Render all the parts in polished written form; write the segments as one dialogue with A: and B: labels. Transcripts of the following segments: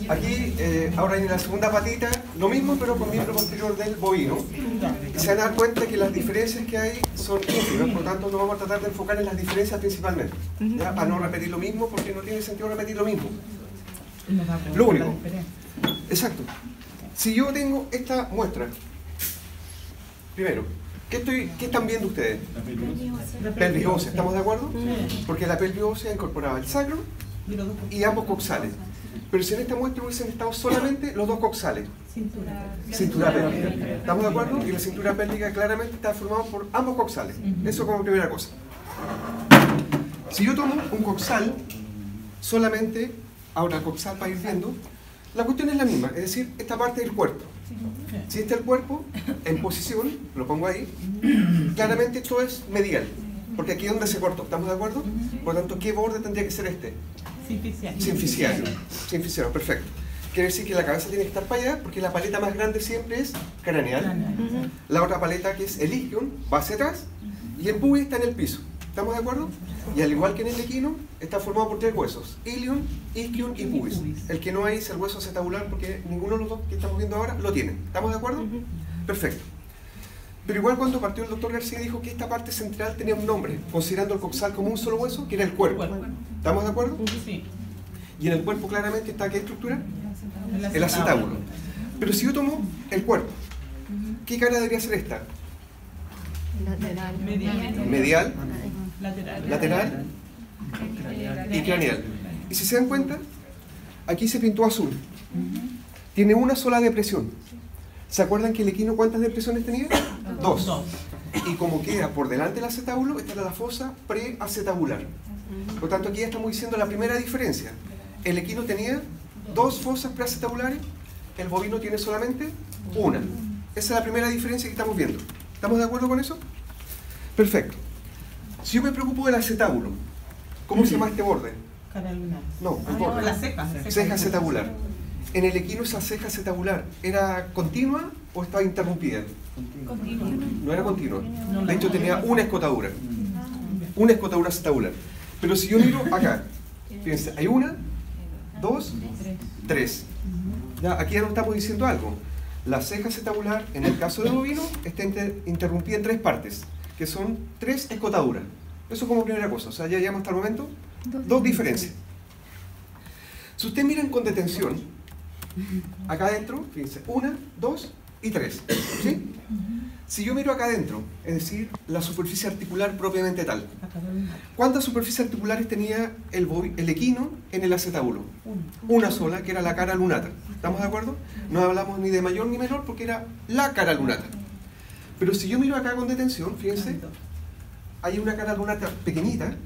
A: Aquí, ahora en la segunda patita, lo mismo pero con miembro posterior del bovino. Y se van a dar cuenta que las diferencias que hay son ínfimas, por lo tanto nos vamos a tratar de enfocar en las diferencias principalmente, ¿ya? Para no repetir lo mismo, porque no tiene sentido repetir lo mismo. Lo único. Exacto. Si yo tengo esta muestra, primero, ¿qué están viendo ustedes? Pelvis ósea, ¿estamos de acuerdo? Porque la pelvis ósea incorporaba el sacro y ambos coxales. Pero si en esta muestra hubiesen estado solamente los dos coxales. Cintura pélvica. ¿Estamos de acuerdo? Y la cintura pélvica claramente está formada por ambos coxales. Eso como primera cosa. Si yo tomo un coxal, solamente, ahora coxal para ir viendo, la cuestión es la misma, es decir, esta parte del cuerpo. Si este es el cuerpo, en posición, lo pongo ahí, claramente esto es medial, porque aquí es donde se cortó, ¿estamos de acuerdo? Por lo tanto, ¿qué borde tendría que ser este? Sinficiario. Sinficiario, perfecto. Quiere decir que la cabeza tiene que estar para allá, porque la paleta más grande siempre es craneal. La otra paleta, que es el isquion, va hacia atrás, y el pubis está en el piso. ¿Estamos de acuerdo? Y al igual que en el equino, está formado por tres huesos: ilion, isquion y pubis. El que no hay es el hueso acetabular, porque ninguno de los dos que estamos viendo ahora lo tiene. ¿Estamos de acuerdo? Perfecto. Pero igual cuando partió el doctor García dijo que esta parte central tenía un nombre, considerando el coxal como un solo hueso, que era el cuerpo. ¿Estamos de acuerdo? Sí. Y en el cuerpo claramente está ¿qué estructura? El acetábulo. Pero si yo tomo el cuerpo, ¿qué cara debería ser esta? Medial, lateral y craneal. Y si se dan cuenta, aquí se pintó azul. Tiene una sola depresión. ¿Se acuerdan que el equino cuántas depresiones tenía? Dos. Y como queda por delante del acetábulo, esta era la fosa preacetabular. Por lo tanto, aquí ya estamos diciendo la primera diferencia. El equino tenía dos fosas preacetabulares, el bovino tiene solamente una. Esa es la primera diferencia que estamos viendo. ¿Estamos de acuerdo con eso? Perfecto. Si yo me preocupo del acetábulo, ¿cómo se llama este borde? No, el borde.
B: La ceja.
A: Ceja acetabular. En el equino esa ceja acetabular, ¿era continua o estaba interrumpida?
B: Continua.
A: No era continua. De hecho tenía una escotadura. Una escotadura acetabular. Pero si yo miro acá, fíjense, hay una, dos, tres. Ya, aquí ya nos estamos diciendo algo. La ceja acetabular, en el caso del bovino, está interrumpida en tres partes, que son tres escotaduras. Eso como primera cosa. O sea, ya llegamos hasta el momento dos diferencias. Si ustedes miran con detención, acá adentro, fíjense, una, dos y tres. ¿Sí? Si yo miro acá adentro, es decir, la superficie articular propiamente tal, ¿cuántas superficies articulares tenía el equino en el acetábulo? Una sola, que era la cara lunata. ¿Estamos de acuerdo? No hablamos ni de mayor ni menor porque era la cara lunata. Pero si yo miro acá con detención, fíjense, hay una cara lunata pequeñita,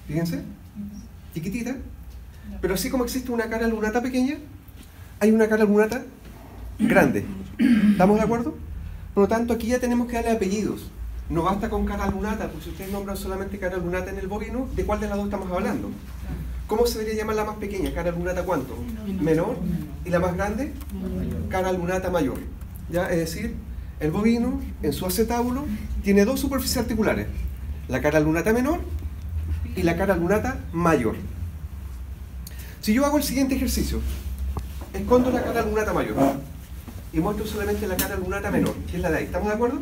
A: fíjense, chiquitita, pero así como existe una cara lunata pequeña, hay una cara lunata grande. ¿Estamos de acuerdo? Por lo tanto, aquí ya tenemos que darle apellidos. No basta con cara lunata, porque si ustedes nombran solamente cara lunata en el bovino, ¿de cuál de las dos estamos hablando? ¿Cómo se debería llamar la más pequeña? ¿Cara lunata cuánto? Menor. ¿Y la más grande? Cara lunata mayor. ¿Ya? Es decir, el bovino, en su acetábulo, tiene dos superficies articulares. La cara lunata menor y la cara lunata mayor. Si yo hago el siguiente ejercicio, escondo la cara lunata mayor y muestro solamente la cara lunata menor, que es la de ahí. ¿Estamos de acuerdo?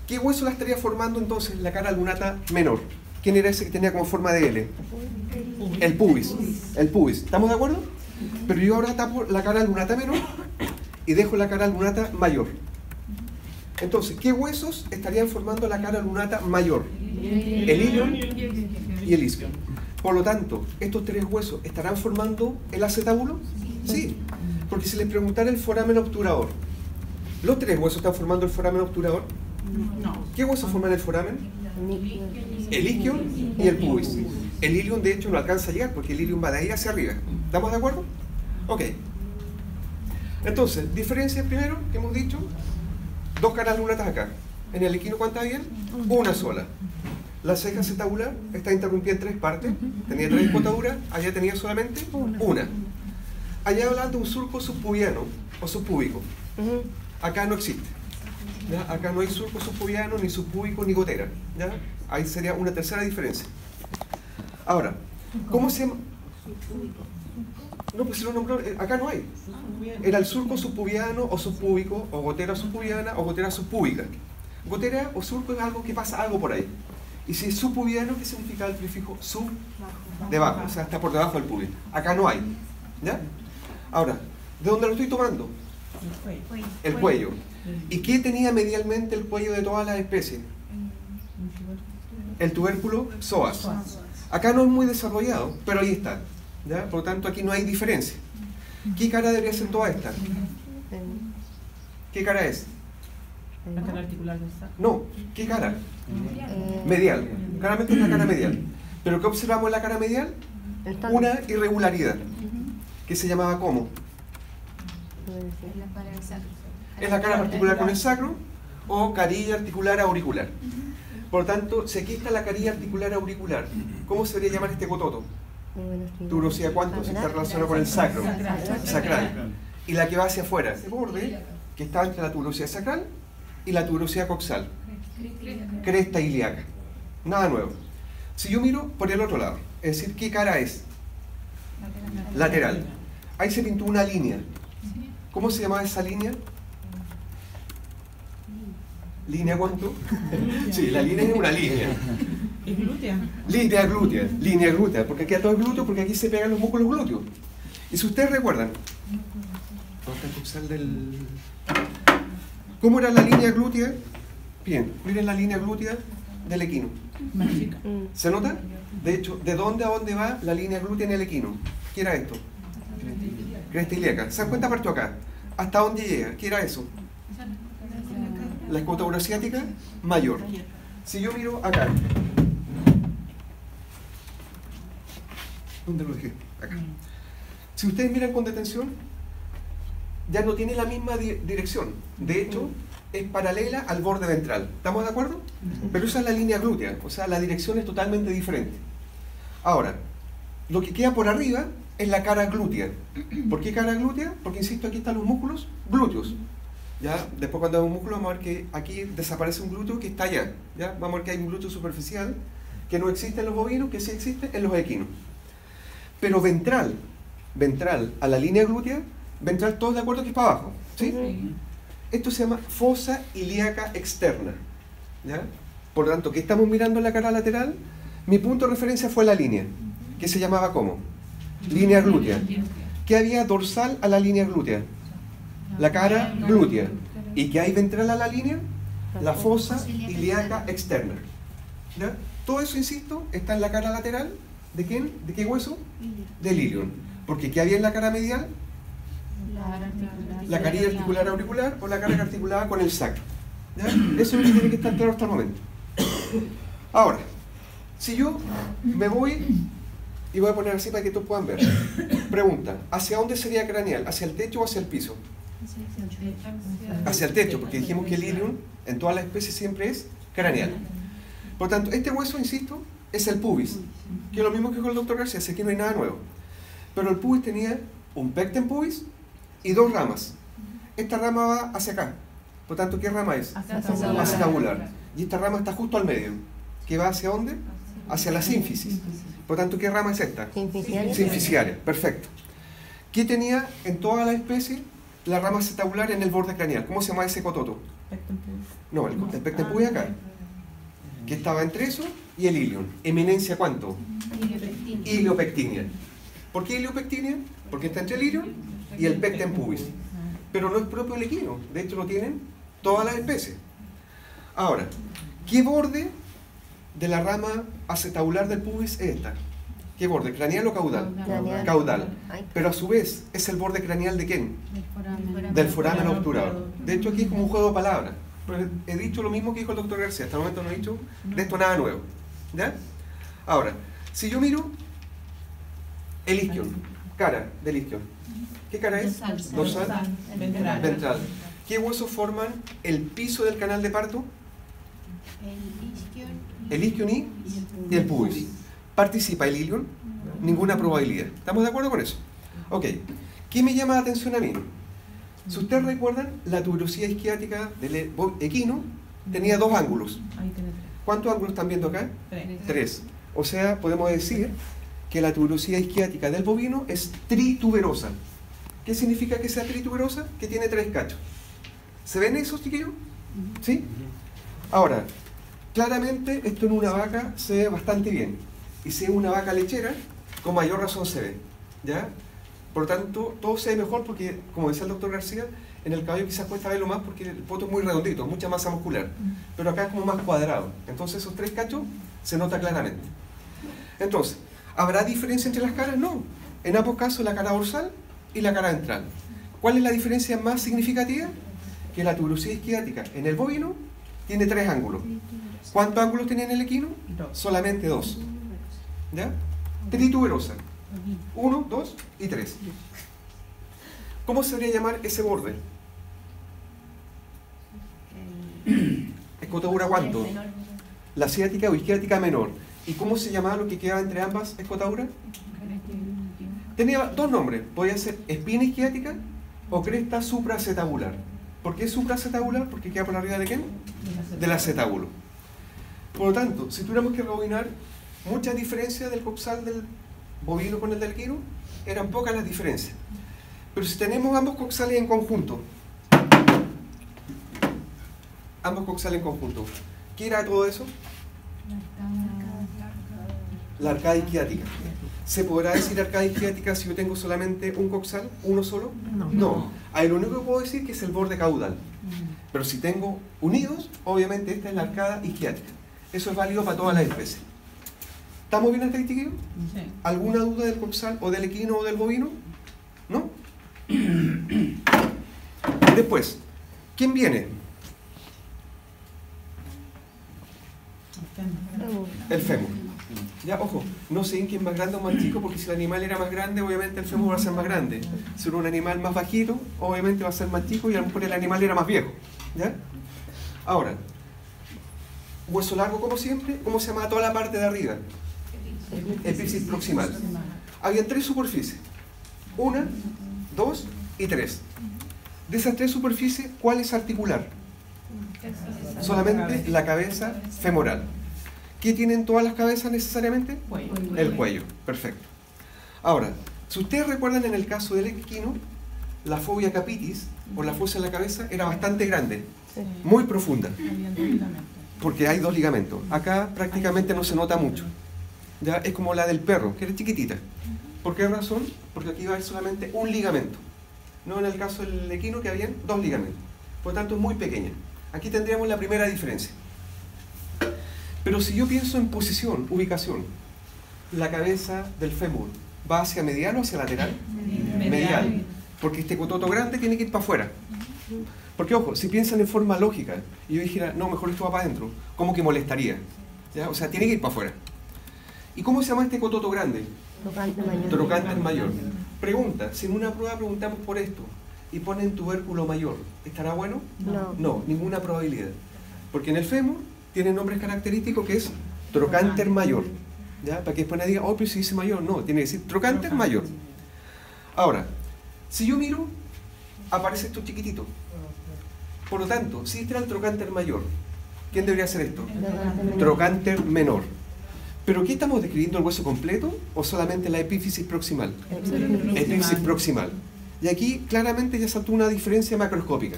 A: ¿Qué hueso la estaría formando entonces la cara lunata menor? ¿Quién era ese que tenía como forma de L? El pubis. El pubis. ¿Estamos de acuerdo? Pero yo ahora tapo la cara lunata menor y dejo la cara lunata mayor. Entonces, ¿qué huesos estarían formando la cara lunata mayor? El ilion y el isquion. Por lo tanto, ¿estos tres huesos estarán formando el acetábulo? Sí, porque si les preguntara el foramen obturador, ¿los tres huesos están formando el foramen obturador?
B: No.
A: ¿Qué huesos forman el foramen? El isquion y el pubis. El ilion de hecho no alcanza a llegar porque el ilion va de ahí hacia arriba. ¿Estamos de acuerdo? Ok. Entonces, diferencias primero que hemos dicho, dos caras lunatas acá. En el equino, ¿cuántas había? Una sola. La ceja acetabular está interrumpida en tres partes, tenía tres escotaduras, allá tenía solamente una. Allá hablan de un surco subpubiano o subpúbico. Acá no existe. ¿Ya? Acá no hay surco subpubiano, ni subpúbico, ni gotera. ¿Ya? Ahí sería una tercera diferencia. Ahora, ¿cómo se llama? No, pues se lo nombró, acá no hay. Era el surco subpubiano o subpúbico, o gotera subpubiana o gotera subpúbica. Gotera o surco es algo que pasa algo por ahí. Y si es subpubiano, ¿qué significa el prefijo sub? Debajo, o sea, está por debajo del pubis. Acá no hay. ¿Ya? Ahora, ¿de dónde lo estoy tomando? El cuello. ¿Y qué tenía medialmente el cuello de todas las especies? El tubérculo psoas. Acá no es muy desarrollado, pero ahí está. ¿Ya? Por lo tanto, aquí no hay diferencia. ¿Qué cara debería ser toda esta? ¿Qué cara es?
B: La cara articular del sacro.
A: No, ¿qué cara? Medial. Claramente es la cara medial. ¿Pero qué observamos en la cara medial? Una irregularidad, que se llamaba ¿cómo? Es la cara articular con el sacro o carilla articular auricular. Por lo tanto, si aquí está la carilla articular auricular, ¿cómo se debería llamar este cototo? Tuberosidad cuánto, si está relacionado con el sacro, sacral. Y la que va hacia afuera, ese borde que está entre la tuberosidad sacral y la tuberosidad coxal, cresta ilíaca. Nada nuevo. Si yo miro por el otro lado, es decir, ¿qué cara es? Lateral. Ahí se pintó una línea. ¿Cómo se llamaba esa línea? ¿Línea cuánto? Sí, la línea es una línea.
B: ¿Es glútea?
A: Línea glútea, porque aquí todo es glúteo, porque aquí se pegan los músculos glúteos. Y si ustedes recuerdan, ¿cómo era la línea glútea? Bien, miren la línea glútea del equino.
B: Más chica.
A: ¿Se nota? De hecho, ¿de dónde a dónde va la línea glútea en el equino? ¿Qué era esto? Cresta ilíaca. ¿Se dan cuenta? Partió acá. ¿Hasta dónde llega? ¿Qué era eso? La escotadura asiática mayor. Si yo miro acá, ¿dónde lo dejé? Acá. Si ustedes miran con detención, ya no tiene la misma dirección. De hecho, es paralela al borde ventral. ¿Estamos de acuerdo? Pero esa es la línea glútea, o sea, la dirección es totalmente diferente. Ahora, lo que queda por arriba es la cara glútea. ¿Por qué cara glútea? Porque, insisto, aquí están los músculos glúteos. ¿Ya? Después cuando hay un músculo vamos a ver que aquí desaparece un glúteo que está allá. ¿Ya? Vamos a ver que hay un glúteo superficial que no existe en los bovinos, que sí existe en los equinos. Pero ventral a la línea glútea, ventral todos de acuerdo que es para abajo. ¿Sí? Esto se llama fosa ilíaca externa. ¿Ya? Por lo tanto, ¿qué estamos mirando en la cara lateral? Mi punto de referencia fue la línea, que se llamaba ¿cómo? Línea glútea. ¿Qué había dorsal a la línea glútea? La cara glútea. ¿Y qué hay ventral a la línea? La fosa ilíaca externa. ¿Ya? Todo eso, insisto, está en la cara lateral. ¿De quién? ¿De qué hueso? Del ilion. Porque ¿qué había en la cara medial? La carilla articular auricular o la cara articulada con el sacro. ¿Ya? Eso es lo que tiene que estar claro hasta el momento. Ahora, si yo me voy y voy a poner así para que todos puedan ver. Pregunta, ¿hacia dónde sería craneal? ¿Hacia el techo o hacia el piso? Hacia el techo, porque dijimos que el ilion en todas las especies siempre es craneal. Por lo tanto, este hueso, insisto, es el pubis, que es lo mismo que con el doctor García, así que no hay nada nuevo. Pero el pubis tenía un pecten pubis y dos ramas. Esta rama va hacia acá. Por lo tanto, ¿qué rama es? Hacia tabular. Y esta rama está justo al medio. ¿Que va hacia dónde? Hacia la sínfisis. Por lo tanto, ¿qué rama es esta? Sinficiaria. Perfecto. ¿Qué tenía en toda la especie la rama acetabular en el borde craneal? ¿Cómo se llama ese cototo? No, el pecten pubis acá. Que estaba entre eso y el ilion. ¿Eminencia cuánto? Iliopectinia. ¿Por qué iliopectinia? Porque está entre el ilion y el pecten pubis. Pero no es propio del equino. De hecho, lo tienen todas las especies. Ahora, ¿qué borde de la rama acetabular del pubis es esta? ¿Qué borde? ¿Craneal o caudal? Caudal. Pero a su vez, ¿es el borde craneal de quién? Del foramen obturador. De hecho, aquí es como un juego de palabras. Pero he dicho lo mismo que dijo el doctor García. Hasta el momento no he dicho de esto nada nuevo. ¿Ya? Ahora, si yo miro el isquion, cara del isquion, ¿qué cara es? Dorsal. Ventral. ¿Qué huesos forman el piso del canal de parto? El isquion y el pubis. ¿Participa el ilion? Ninguna probabilidad. ¿Estamos de acuerdo con eso? Ok. ¿Qué me llama la atención a mí? Si ustedes recuerdan, la tuberosidad isquiática del equino tenía dos ángulos. ¿Cuántos ángulos están viendo acá? 3. O sea, podemos decir que la tuberosidad isquiática del bovino es trituberosa. ¿Qué significa que sea trituberosa? Que tiene 3 cachos. ¿Se ven esos, chiquillos? ¿Sí? Ahora, claramente esto en una vaca se ve bastante bien. Y si es una vaca lechera, con mayor razón se ve. ¿Ya? Por lo tanto, todo se ve mejor porque, como decía el doctor García, en el caballo quizás cuesta verlo más porque el poto es muy redondito, mucha masa muscular. Pero acá es como más cuadrado. Entonces esos 3 cachos se nota claramente. Entonces, ¿habrá diferencia entre las caras? No. En ambos casos la cara dorsal y la cara ventral. ¿Cuál es la diferencia más significativa? Que la tuberosidad isquiática en el bovino tiene 3 ángulos. ¿Cuántos ángulos tiene en el equino? Solamente 2. ¿Ya? Trituberosa. 1, 2 y 3. ¿Cómo se debería llamar ese borde? ¿Escotadura cuánto? La ciática o isquiática menor. ¿Y cómo se llamaba lo que quedaba entre ambas escotaduras? Tenía 2 nombres. Podía ser espina isquiática o cresta supraacetabular. ¿Por qué supraacetabular? Porque queda por arriba de ¿qué? Del acetábulo. Por lo tanto, si tuviéramos que rebobinar, muchas diferencias del coxal del bovino con el del equino, eran pocas las diferencias. Pero si tenemos ambos coxales en conjunto, ¿qué era todo eso? La arcada isquiática. ¿Se podrá decir arcada isquiática si yo tengo solamente un coxal, uno solo? No. Ahí lo único que puedo decir que es el borde caudal. Pero si tengo unidos, obviamente esta es la arcada isquiática. Eso es válido para todas las especies. ¿Estamos bien hasta ahí, chiquillos?
B: Sí.
A: ¿Alguna duda del coxal o del equino o del bovino? ¿No? Después, ¿quién viene? El fémur. Ya, ojo, no sé en quién es más grande o más chico, porque si el animal era más grande, obviamente el fémur va a ser más grande. Si era un animal más bajito, obviamente va a ser más chico y a lo mejor el animal era más viejo. ¿Ya? Ahora, hueso largo como siempre, ¿cómo se llama toda la parte de arriba? Epífisis proximal. Había 3 superficies. 1, 2 y 3. De esas 3 superficies, ¿cuál es articular? Solamente la cabeza femoral. ¿Qué tienen todas las cabezas necesariamente? El cuello. Perfecto. Ahora, si ustedes recuerdan en el caso del equino, la fobia capitis, o la fosa en la cabeza, era bastante grande, muy profunda, porque hay 2 ligamentos. Acá prácticamente no se nota mucho. Ya es como la del perro, que era chiquitita. ¿Por qué razón? Porque aquí va a haber solamente un ligamento. No en el caso del equino, que habían 2 ligamentos. Por lo tanto, es muy pequeña. Aquí tendríamos la primera diferencia. Pero si yo pienso en posición, ubicación, la cabeza del fémur va hacia medial o hacia lateral? Medial. Porque este cototo grande tiene que ir para afuera. Porque, ojo, si piensan en forma lógica, y yo dijera, no, mejor esto va para adentro, ¿cómo que molestaría? ¿Ya? O sea, tiene que ir para afuera. ¿Y cómo se llama este cototo grande? Trocánter mayor. Pregunta, si en una prueba preguntamos por esto y ponen tubérculo mayor, ¿estará bueno? No, ninguna probabilidad. Porque en el fémur tiene nombres característicos que es trocánter mayor. ¿Ya? Para que después nadie diga, oh, pero si dice mayor, no, tiene que decir trocánter mayor. Ahora, si yo miro, aparece esto chiquitito. Por lo tanto, si este era el trocánter mayor, ¿quién debería hacer esto? Trocánter menor. ¿Pero qué estamos describiendo, el hueso completo o solamente la epífisis proximal? Epífisis proximal. Y aquí claramente ya saltó una diferencia macroscópica.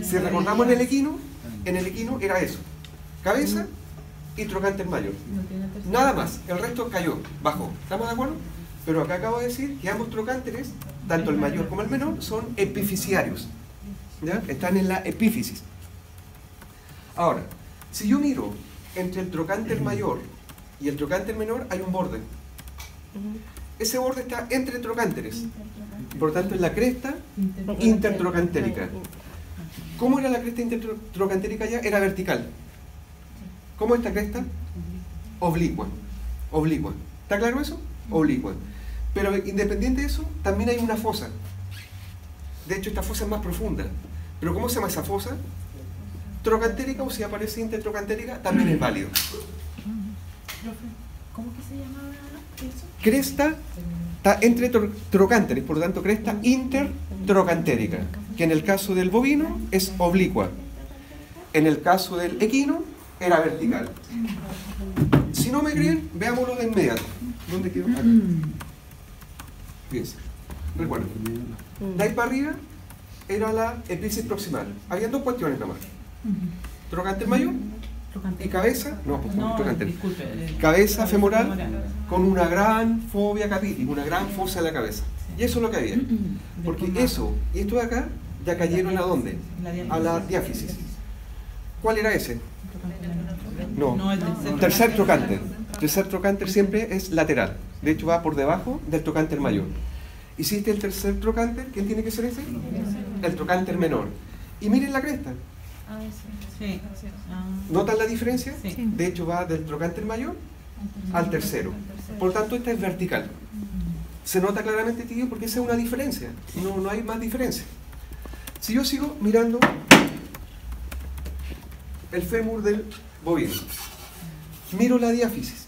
A: Si recordamos en el equino era eso: cabeza y trocánter mayor. Nada más, el resto cayó, bajó. ¿Estamos de acuerdo? Pero acá acabo de decir que ambos trocánteres, tanto el mayor como el menor, son epifisiarios. ¿Ya? Están en la epífisis. Ahora, si yo miro entre el trocánter mayor y el trocánter menor, hay un borde. Ese borde está entre trocánteres. Por lo tanto, es la cresta intertrocantérica. ¿Cómo era la cresta intertrocantérica ya? Era vertical. ¿Cómo es esta cresta? Oblicua. Oblicua. ¿Está claro eso? Oblicua. Pero independiente de eso, también hay una fosa. De hecho, esta fosa es más profunda. ¿Pero cómo se llama esa fosa? Trocantérica, o si aparece intertrocantérica, también es válido.
B: ¿Cómo que se llamaba eso?
A: Cresta está entre trocánteres, por lo tanto, cresta intertrocantérica, que en el caso del bovino es oblicua. En el caso del equino era vertical. Si no me creen, veámoslo de inmediato. ¿Dónde quedó? Acá. Fíjense. Recuerden. De ahí para arriba era la epífisis proximal. Habían dos cuestiones nomás. Trocánter mayor y cabeza, trocánter. Cabeza femoral con una gran fobia capitis, una gran fosa en la cabeza. Y eso es lo que había. Porque eso y esto de acá ya cayeron ¿a dónde? A la diáfisis. ¿Cuál era ese? No, tercer trocánter. Tercer trocánter siempre es lateral. De hecho va por debajo del trocánter mayor. Y si este es el tercer trocánter, ¿quién tiene que ser ese? El trocánter menor. Y miren la cresta.
B: Sí.
A: ¿Notan la diferencia?
B: Sí.
A: De hecho va del trocánter mayor al tercero. Por tanto, esta es vertical. Se nota claramente, tío, porque esa es una diferencia. No hay más diferencia. Si yo sigo mirando el fémur del bovino, miro la diáfisis.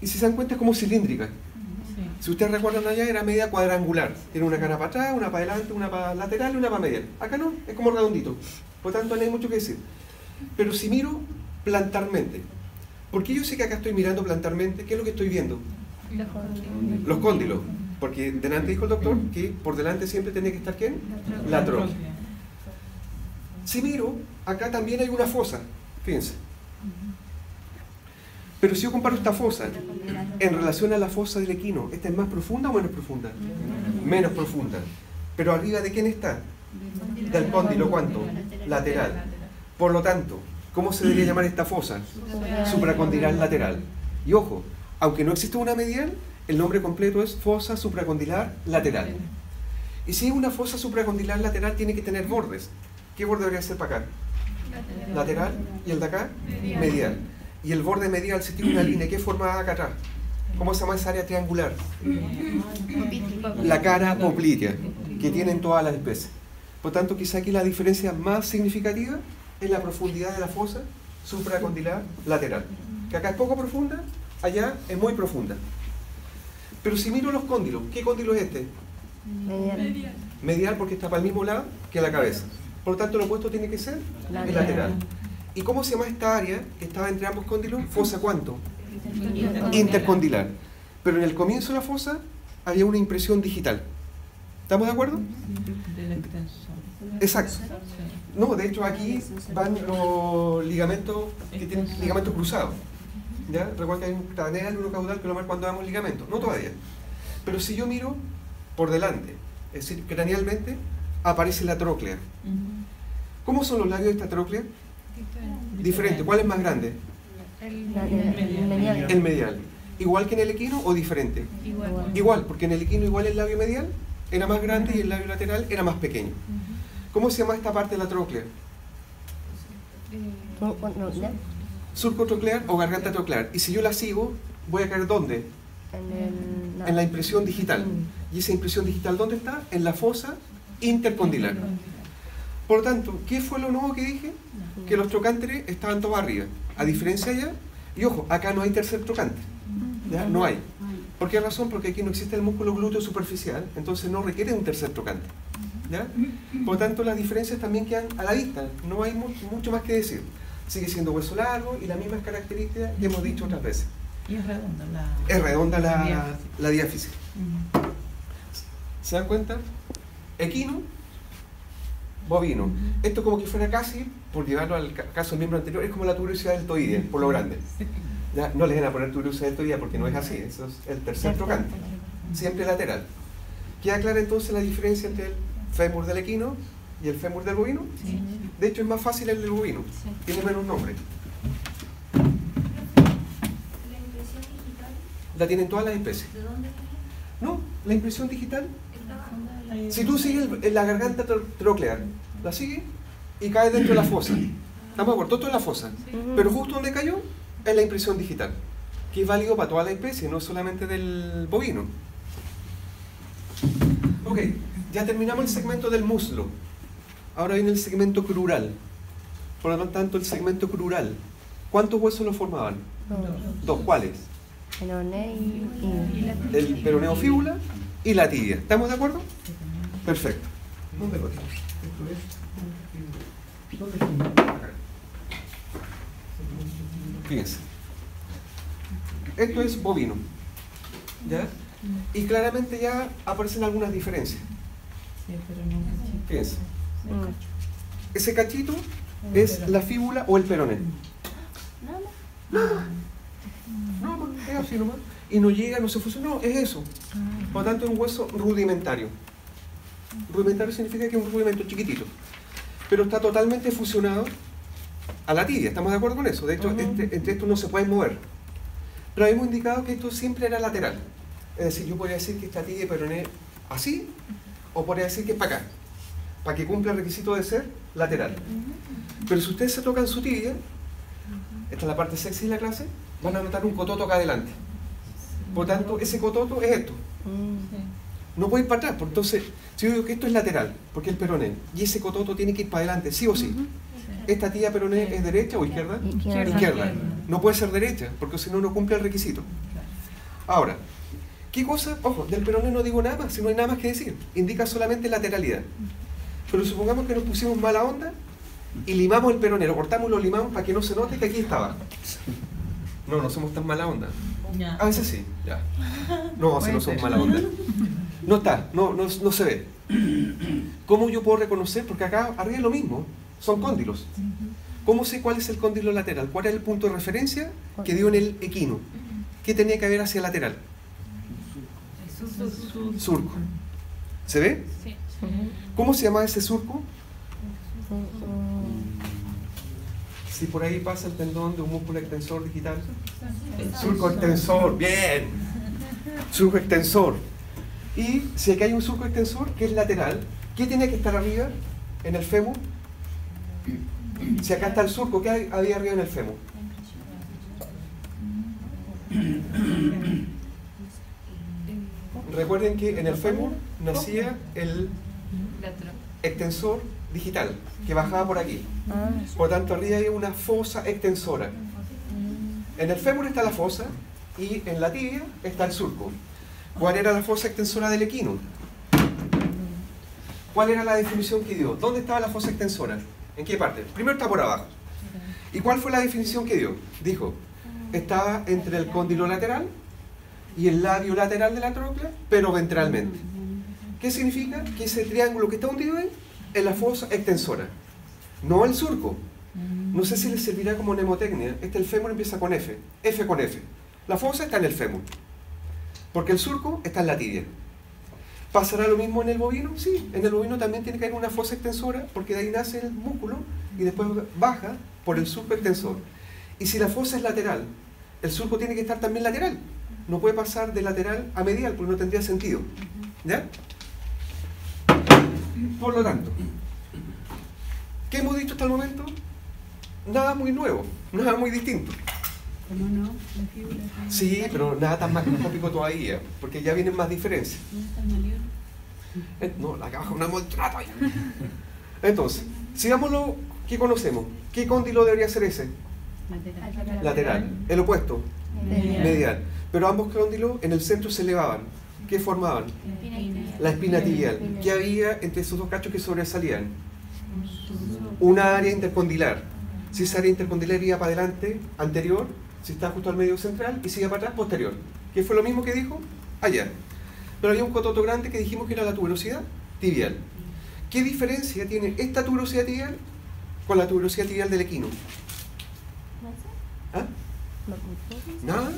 A: Y si se dan cuenta es como cilíndrica. Si ustedes recuerdan allá era media cuadrangular. Tiene una cara para atrás, una para adelante, una para lateral y una para medial. Acá no, es como redondito. Por tanto no hay mucho que decir. Pero si miro plantarmente, porque yo sé que acá estoy mirando plantarmente, ¿qué es lo que estoy viendo? Los cóndilos. Porque delante dijo el doctor que por delante siempre tiene que estar ¿quién? La tróquea. Si miro, acá también hay una fosa. Fíjense. Pero si yo comparo esta fosa en relación a la fosa del equino, ¿esta es más profunda o menos profunda? Menos profunda. Pero arriba de quién está? Del cóndilo, ¿cuánto? Lateral. Por lo tanto, ¿cómo se debería llamar esta fosa? Supracondilar lateral. Y ojo, aunque no existe una medial, el nombre completo es fosa supracondilar lateral. Y si es una fosa supracondilar lateral, tiene que tener bordes. ¿Qué borde debería ser para acá? Lateral. ¿Y el de acá? Medial. Y el borde medial, si tiene una línea, ¿qué forma da acá atrás? ¿Cómo se llama esa área triangular? La cara poplitea, que tienen todas las especies. Por tanto, quizá aquí la diferencia más significativa es la profundidad de la fosa supracondilar lateral. Que acá es poco profunda, allá es muy profunda. Pero si miro los cóndilos, ¿qué cóndilo es este?
C: Medial.
A: Medial porque está para el mismo lado que la cabeza. Por lo tanto, lo opuesto tiene que ser el lateral. ¿Y cómo se llama esta área que estaba entre ambos cóndilos? Fosa ¿cuánto? Intercondilar. Pero en el comienzo de la fosa había una impresión digital. ¿Estamos de acuerdo? Exacto. No, de hecho aquí van los ligamentos que tienen ligamentos cruzados. ¿Ya? Recuerda que hay un craneal y uno caudal que lo marcan cuando damos ligamentos. No todavía. Pero si yo miro por delante, es decir, cranealmente, aparece la tróclea. ¿Cómo son los labios de esta tróclea? Diferente. ¿Cuál es más grande?
C: Medial.
A: El medial. ¿Igual que en el equino o diferente? Igual, porque en el equino igual el labio medial era más grande y el labio lateral era más pequeño. ¿Cómo se llama esta parte de la tróclea? Surco troclear o garganta troclear. Y si yo la sigo, voy a caer ¿dónde? En la impresión digital. ¿Y esa impresión digital dónde está? En la fosa intercondilar. Por lo tanto, ¿qué fue lo nuevo que dije? Que los trocánteres estaban todos arriba. A diferencia allá, y ojo, acá no hay tercer trocánter. ¿Ya? No hay. ¿Por qué razón? Porque aquí no existe el músculo glúteo superficial, entonces no requiere un tercer trocánter. ¿Ya? Por lo tanto, las diferencias también quedan a la vista. No hay mucho más que decir. Sigue siendo hueso largo y las mismas características que hemos dicho otras veces.
B: Y es redonda
A: la diáfisis. ¿Se dan cuenta? Equino, bovino. Esto como que fuera casi, por llevarlo al caso del miembro anterior, es como la tuberosidad deltoidea, por lo grande. ¿Ya? No les van a poner tuberosidad deltoidea porque no es así, eso es el tercer trocánter, siempre lateral. ¿Queda clara entonces la diferencia entre el fémur del equino y el fémur del bovino?
B: Sí.
A: De hecho es más fácil el del bovino, tiene menos nombre.
D: ¿La impresión digital?
A: La tienen todas las especies.
D: ¿De dónde viene?
A: No, la impresión digital.
D: Está abajo.
A: Si tú sigues la garganta troclear, la sigues y cae dentro de la fosa. ¿Estamos de acuerdo? Todo en la fosa. Pero justo donde cayó es la impresión digital, que es válido para toda la especie, no solamente del bovino. Ok, ya terminamos el segmento del muslo. Ahora viene el segmento crural. Por lo tanto, el segmento crural, ¿cuántos huesos lo formaban? Dos. ¿Cuáles? El peroneo fíbula y la tibia. ¿Estamos de acuerdo? Perfecto. ¿Dónde lo tenemos? Acá. Fíjense. Esto es bovino. ¿Ya? Y claramente ya aparecen algunas diferencias.
B: Sí, pero no un cachito.
A: Fíjense.
B: Un cacho.
A: Ese cachito es la fíbula o el peroné. No, es así nomás. Y no llega, no se fusiona, no, es eso. Por lo tanto, es un hueso rudimentario. Rudimentario significa que es un rudimento chiquitito. Pero está totalmente fusionado a la tibia, ¿estamos de acuerdo con eso? De hecho, entre estos no se pueden mover. Pero hemos indicado que esto siempre era lateral. Es decir, yo podría decir que esta tibia y peroné así, o podría decir que es para acá, para que cumpla el requisito de ser lateral. Pero si ustedes se tocan su tibia, esta es la parte sexy de la clase, van a notar un cototo acá adelante. Por tanto, ese cototo es esto. No puede ir para atrás, porque entonces, si yo digo que esto es lateral, porque es el peroné, y ese cototo tiene que ir para adelante, sí o sí. ¿Esta tibia peroné es derecha o izquierda? Izquierda. No puede ser derecha, porque si no, no cumple el requisito. Ahora, ¿qué cosa? Ojo, del peroné no digo nada más, si no hay nada más que decir. Indica solamente lateralidad. Pero supongamos que nos pusimos mala onda y limamos el peroné, lo cortamos y lo limamos para que no se note que aquí estaba. No somos tan mala onda. A veces sí, ya. No, si no somos mala onda. No está, no se ve. ¿Cómo yo puedo reconocer? Porque acá arriba es lo mismo, son cóndilos. ¿Cómo sé cuál es el cóndilo lateral? ¿Cuál es el punto de referencia que dio en el equino? ¿Qué tenía que haber hacia lateral? Surco. ¿Se ve?
B: Sí.
A: ¿Cómo se llama ese surco? Si por ahí pasa el tendón de un músculo extensor digital. Surco extensor, bien. Surco extensor. Y si aquí hay un surco extensor que es lateral, ¿qué tiene que estar arriba en el fémur? Si acá está el surco, ¿qué había arriba en el fémur? Recuerden que en el fémur nacía el extensor digital, que bajaba por aquí. Por lo tanto, arriba hay una fosa extensora. En el fémur está la fosa y en la tibia está el surco. ¿Cuál era la fosa extensora del equino? ¿Cuál era la definición que dio? ¿Dónde estaba la fosa extensora? ¿En qué parte? Primero está por abajo. ¿Y cuál fue la definición que dio? Dijo, estaba entre el cóndilo lateral y el labio lateral de la tróclea, pero ventralmente. ¿Qué significa? Que ese triángulo que está hundido ahí es la fosa extensora, no el surco. No sé si les servirá como mnemotecnia. El fémur empieza con F, F con F. La fosa está en el fémur, porque el surco está en la tibia. ¿Pasará lo mismo en el bovino? Sí, en el bovino también tiene que haber una fosa extensora, porque de ahí nace el músculo y después baja por el surco extensor. Y si la fosa es lateral, el surco tiene que estar también lateral. No puede pasar de lateral a medial, porque no tendría sentido. ¿Ya? Por lo tanto, ¿qué hemos dicho hasta el momento? Nada muy nuevo, nada muy distinto.
B: ¿Cómo no? La fibra.
A: Sí, pero nada tan macroscópico todavía, porque ya vienen más diferencias.
B: ¿Dónde está el malión?
A: No, la que abajo no hemos entrado ya. Entonces, sigámoslo, ¿qué conocemos? ¿Qué cóndilo debería ser ese? Lateral. El opuesto, medial. Pero ambos cóndilos en el centro se elevaban. ¿Qué formaban? La espina tibial. ¿Qué había entre esos dos cachos que sobresalían? Una área intercondilar. Si esa área intercondilar iba para adelante, anterior, si está justo al medio central, y si iba para atrás, posterior. ¿Qué fue lo mismo que dijo ayer? Pero había un cototo grande que dijimos que era la tuberosidad tibial. ¿Qué diferencia tiene esta tuberosidad tibial con la tuberosidad tibial del equino? ¿Ah? ¿Nada?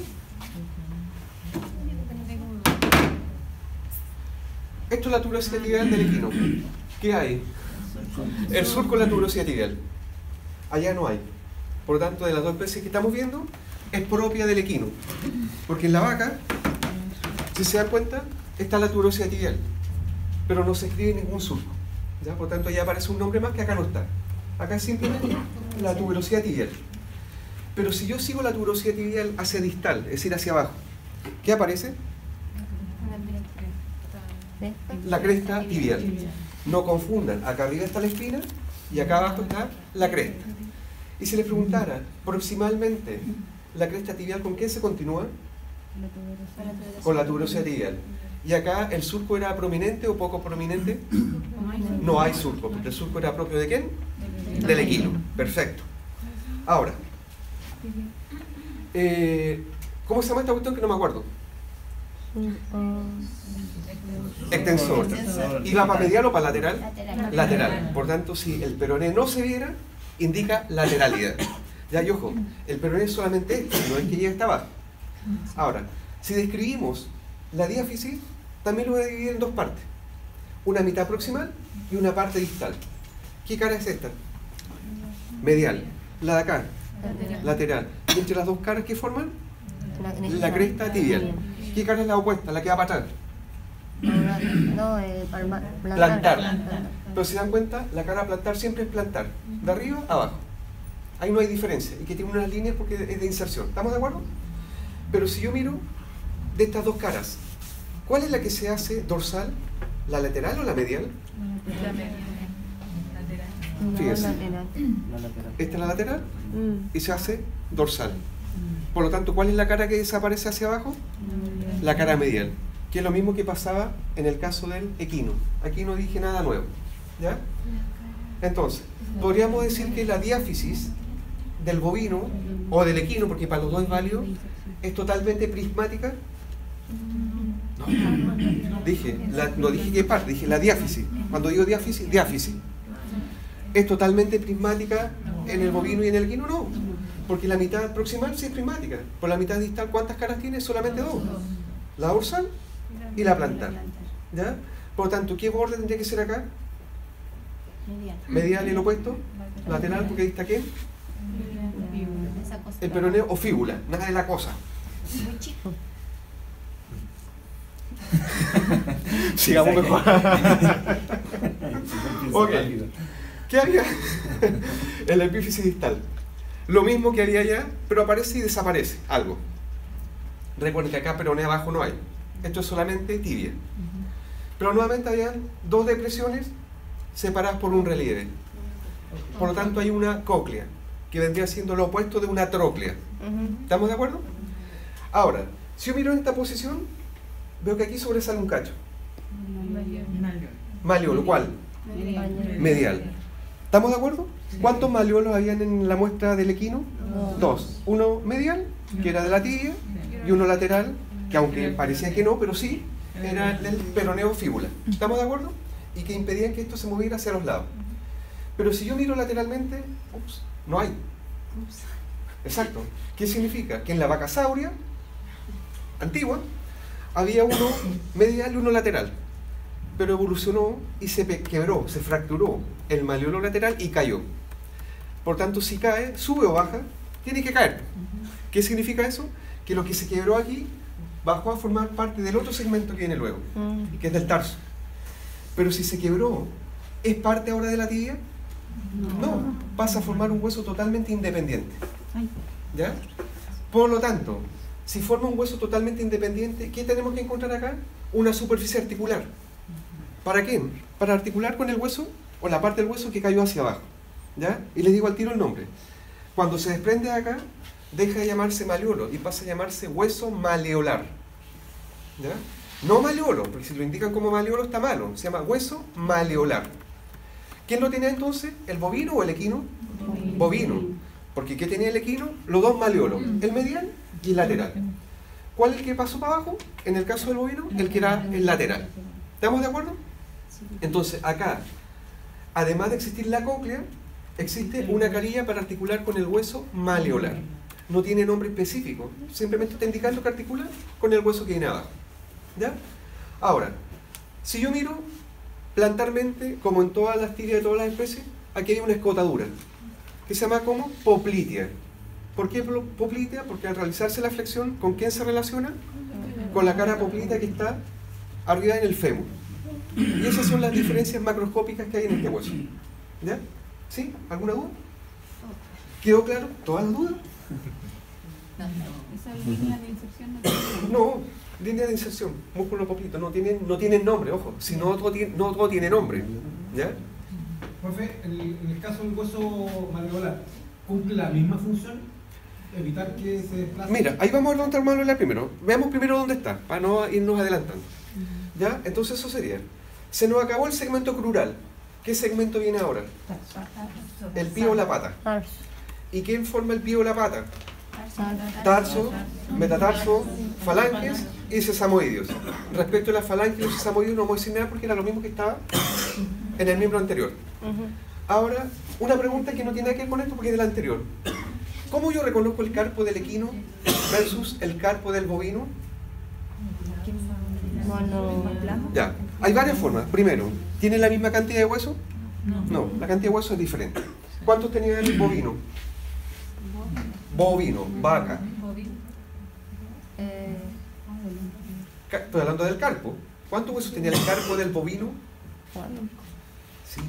A: Esto es la tuberosidad tibial del equino. ¿Qué hay? El surco es la tuberosidad tibial. Allá no hay. Por lo tanto, de las dos especies que estamos viendo, es propia del equino. Porque en la vaca, si se dan cuenta, está la tuberosidad tibial, pero no se escribe ningún surco. ¿Ya? Por lo tanto, ya aparece un nombre más que acá no está. Acá es simplemente la tuberosidad tibial. Pero si yo sigo la tuberosidad tibial hacia distal, es decir, hacia abajo, ¿qué aparece? La cresta tibial. No confundan, acá arriba está la espina y acá abajo está la cresta. Y si les preguntara, aproximadamente, ¿la cresta tibial con qué se continúa? Con la tuberosidad tibial. ¿Y acá el surco era prominente o poco prominente? No hay surco, porque el surco era propio ¿de quién? Del equino. Perfecto. Ahora, ¿cómo se llama esta cuestión que no me acuerdo? Extensor. ¿Y va para medial o para lateral? Lateral. Por tanto, si el peroné no se viera, indica lateralidad. Ya, y ojo, el peroné es solamente esto, no es que llegue hasta abajo. Ahora, si describimos la diáfisis, también lo voy a dividir en dos partes. Una mitad proximal y una parte distal. ¿Qué cara es esta? Medial. La de acá, lateral. Y entre las dos caras, ¿qué forman? La cresta tibial. ¿Qué cara es la opuesta? La que va para atrás. Plantar. Pero si dan cuenta, la cara plantar siempre es plantar. De arriba a abajo. Ahí no hay diferencia. Y que tiene unas líneas porque es de inserción. ¿Estamos de acuerdo? Pero si yo miro de estas dos caras, ¿cuál es la que se hace dorsal? ¿La lateral o la medial?
B: La medial.
A: Fíjense. Esta es la lateral y se hace dorsal. Por lo tanto, ¿cuál es la cara que desaparece hacia abajo? La cara medial, que es lo mismo que pasaba en el caso del equino. Aquí no dije nada nuevo. ¿Ya? Entonces, podríamos decir que la diáfisis del bovino o del equino, porque para los dos es válido, es totalmente prismática. No, no dije qué parte, dije la diáfisis. Cuando digo diáfisis, diáfisis. ¿Es totalmente prismática en el bovino y en el equino? No, porque la mitad proximal sí es prismática. Por la mitad distal, ¿cuántas caras tiene? Solamente dos. La dorsal y la plantar. ¿Ya? Por lo tanto, ¿qué borde tendría que ser acá? Medial y el opuesto. Lateral, porque ahí está ¿qué? El peroneo o fíbula, nada de la cosa.
D: Muy chico.
A: Sigamos mejor. Ok. ¿Qué haría en la epífisis distal? Lo mismo que haría allá, pero aparece y desaparece algo. Recuerden que acá peroneo abajo no hay. Esto es solamente tibia. Pero nuevamente habían dos depresiones separadas por un relieve. Por lo tanto hay una cóclea, que vendría siendo lo opuesto de una tróclea. ¿Estamos de acuerdo? Ahora, si yo miro en esta posición, veo que aquí sobresale un cacho. Maleolo, ¿cuál? Medial. ¿Estamos de acuerdo? ¿Cuántos maleolos habían en la muestra del equino? Dos. Uno medial, que era de la tibia, y uno lateral, que aunque parecía que no, pero sí, era del peroneo fíbula. ¿Estamos de acuerdo? Y que impedían que esto se moviera hacia los lados. Pero si yo miro lateralmente, no hay. Exacto. ¿Qué significa? Que en la vaca sauria antigua había uno medial y uno lateral, pero evolucionó y se quebró, se fracturó el maleolo lateral y cayó. Por tanto, si cae, sube o baja, tiene que caer. ¿Qué significa eso? Que lo que se quebró aquí bajó a formar parte del otro segmento que viene luego, que es del tarso. Pero si se quebró, ¿es parte ahora de la tibia? No, pasa a formar un hueso totalmente independiente. ¿Ya? Por lo tanto, si forma un hueso totalmente independiente, ¿qué tenemos que encontrar acá? Una superficie articular. ¿Para qué? Para articular con el hueso o la parte del hueso que cayó hacia abajo. ¿Ya? Y les digo al tiro el nombre. Cuando se desprende de acá, deja de llamarse maleolo y pasa a llamarse hueso maleolar. ¿Ya? No maleolo, porque si lo indican como maleolo está malo. Se llama hueso maleolar. ¿Quién lo tenía entonces? ¿El bovino o el equino? Bovino. Porque ¿qué tenía el equino? Los dos maleolos, el medial y el lateral. ¿Cuál es el que pasó para abajo? En el caso del bovino, el que era el lateral. ¿Estamos de acuerdo? Entonces, acá, además de existir la cóclea, existe una carilla para articular con el hueso maleolar. No tiene nombre específico, simplemente está indicando que articula con el hueso que viene abajo. ¿Ya? Ahora, si yo miro plantarmente, como en todas las tibias de todas las especies, aquí hay una escotadura, que se llama como poplitea. ¿Por qué poplitea? Porque al realizarse la flexión, ¿con quién se relaciona? Con la cara poplitea que está arriba en el fémur. Y esas son las diferencias macroscópicas que hay en este hueso. ¿Ya? ¿Sí? ¿Alguna duda? ¿Quedó claro? ¿Todas las dudas?
B: Esa línea de inserción no tiene.
A: No, línea de inserción, músculo poplito, no tienen nombre, ojo, si no todo tiene nombre. ¿Ya?
C: Profe, en el caso del hueso maleolar, ¿cumple la misma función? Evitar que se desplace.
A: Mira, ahí vamos a ver dónde está el maleolar primero. Veamos primero dónde está, para no irnos adelantando. ¿Ya? Entonces eso sería. Se nos acabó el segmento crural. ¿Qué segmento viene ahora? El pie o la pata. ¿Y quién forma el pie o la pata? tarso, metatarso, falanges y sesamoideos. Respecto a las falanges y los sesamoideos no vamos a decir nada porque era lo mismo que estaba en el miembro anterior. Ahora, una pregunta que no tiene nada que ver con esto porque es de la anterior. ¿Cómo yo reconozco el carpo del equino versus el carpo del bovino? Ya, hay varias formas. Primero, ¿tiene la misma cantidad de hueso? No, la cantidad de hueso es diferente. ¿Cuántos tenía el bovino? Bovino, vaca. Estoy hablando del carpo. ¿Cuántos huesos tenía el carpo del bovino? 5.